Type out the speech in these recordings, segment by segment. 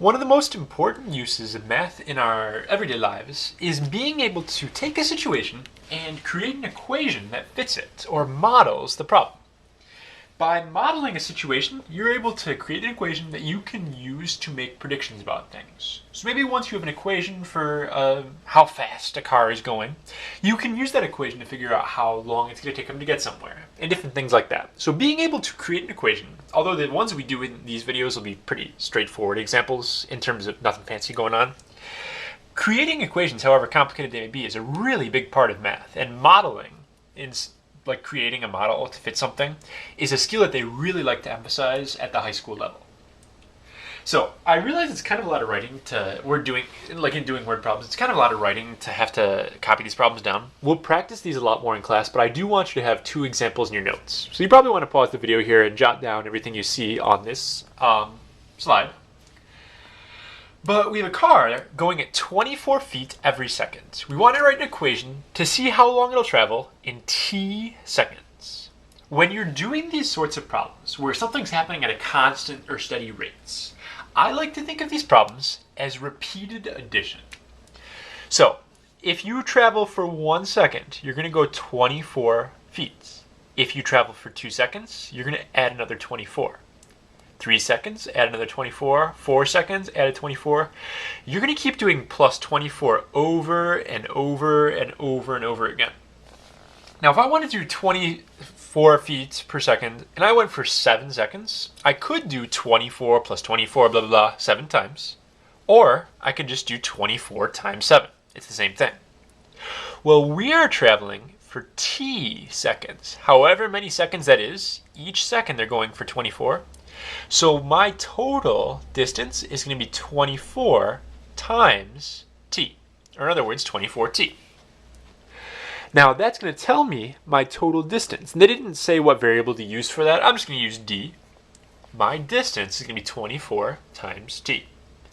One of the most important uses of math in our everyday lives is being able to take a situation and create an equation that fits it or models the problem. By modeling a situation, you're able to create an equation that you can use to make predictions about things. So maybe once you have an equation for how fast a car is going, you can use that equation to figure out how long it's going to take them to get somewhere, and different things like that. So being able to create an equation, although the ones we do in these videos will be pretty straightforward examples in terms of nothing fancy going on, creating equations, however complicated they may be, is a really big part of math, and modeling like creating a model to fit something is a skill that they really like to emphasize at the high school level. So I realize it's kind of a lot of writing in doing word problems, it's kind of a lot of writing to have to copy these problems down. We'll practice these a lot more in class, but I do want you to have two examples in your notes. So you probably want to pause the video here and jot down everything you see on this slide. But we have a car going at 24 feet every second. We want to write an equation to see how long it'll travel in t seconds. When you're doing these sorts of problems, where something's happening at a constant or steady rates, I like to think of these problems as repeated addition. So, if you travel for 1 second, you're going to go 24 feet. If you travel for 2 seconds, you're going to add another 24. 3 seconds, add another 24, 4 seconds, add a 24. You're going to keep doing plus 24 over and over and over and over again. Now, if I wanted to do 24 feet per second and I went for 7 seconds, I could do 24 plus 24, blah, blah, blah, 7 times. Or I could just do 24 times 7. It's the same thing. Well, we are traveling for t seconds. However many seconds that is, each second they're going for 24. So my total distance is going to be 24 times t, or in other words, 24t. Now that's going to tell me my total distance. And they didn't say what variable to use for that. I'm just going to use d. My distance is going to be 24 times t.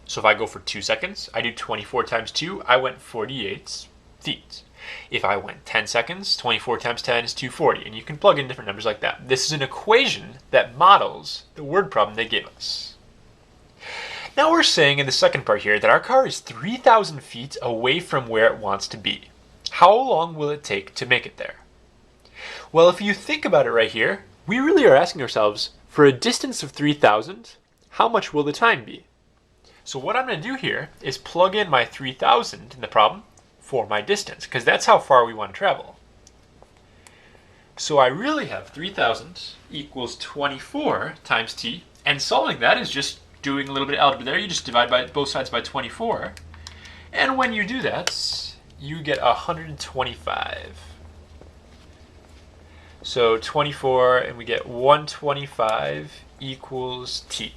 So if I go for 2 seconds, I do 24 times 2, I went 48 feet. If I went 10 seconds, 24 times 10 is 240, and you can plug in different numbers like that. This is an equation that models the word problem they gave us. Now we're saying in the second part here that our car is 3,000 feet away from where it wants to be. How long will it take to make it there? Well, if you think about it right here, we really are asking ourselves, for a distance of 3,000, how much will the time be? So what I'm going to do here is plug in my 3,000 in the problem for my distance, because that's how far we want to travel. So I really have 3,000 equals 24 times t, and solving that is just doing a little bit of algebra there. You just divide by both sides by 24, and when you do that, you get 125. So 24, and we get 125 equals t.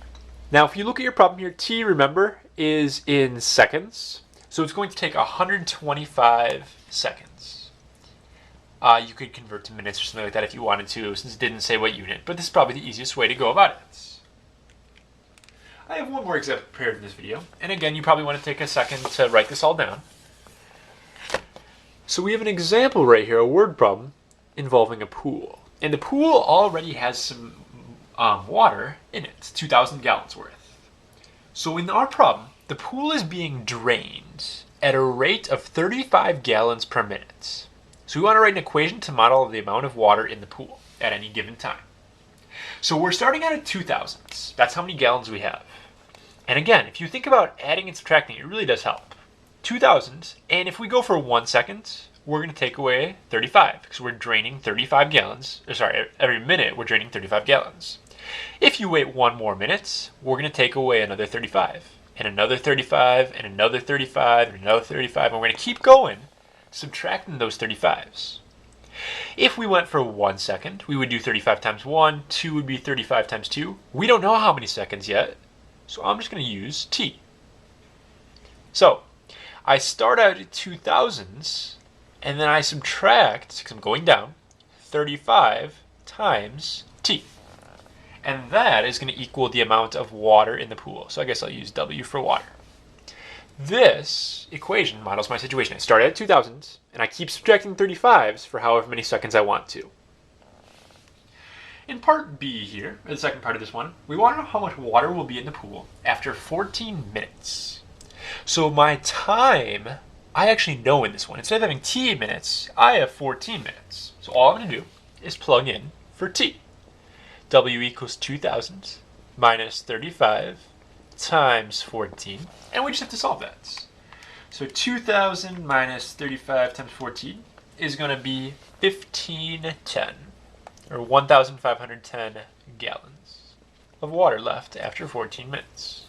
Now if you look at your problem here, t, remember, is in seconds. So it's going to take 125 seconds. You could convert to minutes or something like that if you wanted to, since it didn't say what unit, but this is probably the easiest way to go about it. I have one more example prepared in this video, and again, you probably want to take a second to write this all down. So we have an example right here, a word problem involving a pool. And the pool already has some water in it, 2,000 gallons worth. So in our problem, the pool is being drained at a rate of 35 gallons per minute. So we want to write an equation to model the amount of water in the pool at any given time. So we're starting out at 2,000. That's how many gallons we have. And again, if you think about adding and subtracting, it really does help. 2,000, and if we go for 1 second, we're going to take away 35, because we're draining 35 gallons. Every minute we're draining 35 gallons. If you wait 1 more minute, we're going to take away another 35. And another 35, and another 35, and another 35, and we're going to keep going, subtracting those 35s. If we went for 1 second, we would do 35 times 1, 2 would be 35 times 2. We don't know how many seconds yet, so I'm just going to use t. So, I start out at 2,000s, and then I subtract, because I'm going down, 35 times t. And that is going to equal the amount of water in the pool. So I guess I'll use W for water. This equation models my situation. I start at 2,000, and I keep subtracting 35s for however many seconds I want to. In part B here, the second part of this one, we want to know how much water will be in the pool after 14 minutes. So my time, I actually know in this one. Instead of having t minutes, I have 14 minutes. So all I'm going to do is plug in for t. W equals 2,000 minus 35 times 14. And we just have to solve that. So 2,000 minus 35 times 14 is going to be 1,510, or 1,510 gallons of water left after 14 minutes.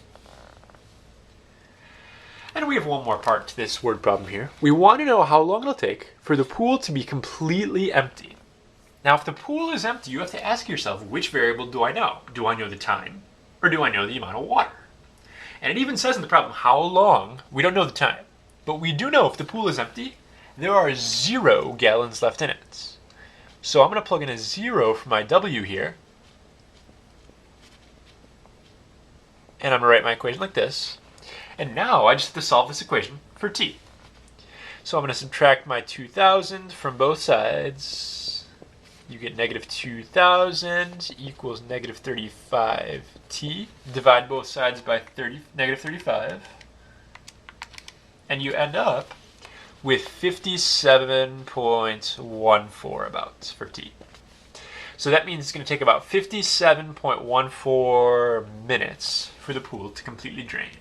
And we have one more part to this word problem here. We want to know how long it'll take for the pool to be completely empty. Now, if the pool is empty, you have to ask yourself, which variable do I know? Do I know the time, or do I know the amount of water? And it even says in the problem how long. We don't know the time, but we do know if the pool is empty, there are 0 gallons left in it. So I'm going to plug in a 0 for my W here, and I'm going to write my equation like this. And now I just have to solve this equation for t. So I'm going to subtract my 2,000 from both sides. You get negative 2,000 equals negative 35t. Divide both sides by negative 35. And you end up with 57.14 about for t. So that means it's going to take about 57.14 minutes for the pool to completely drain.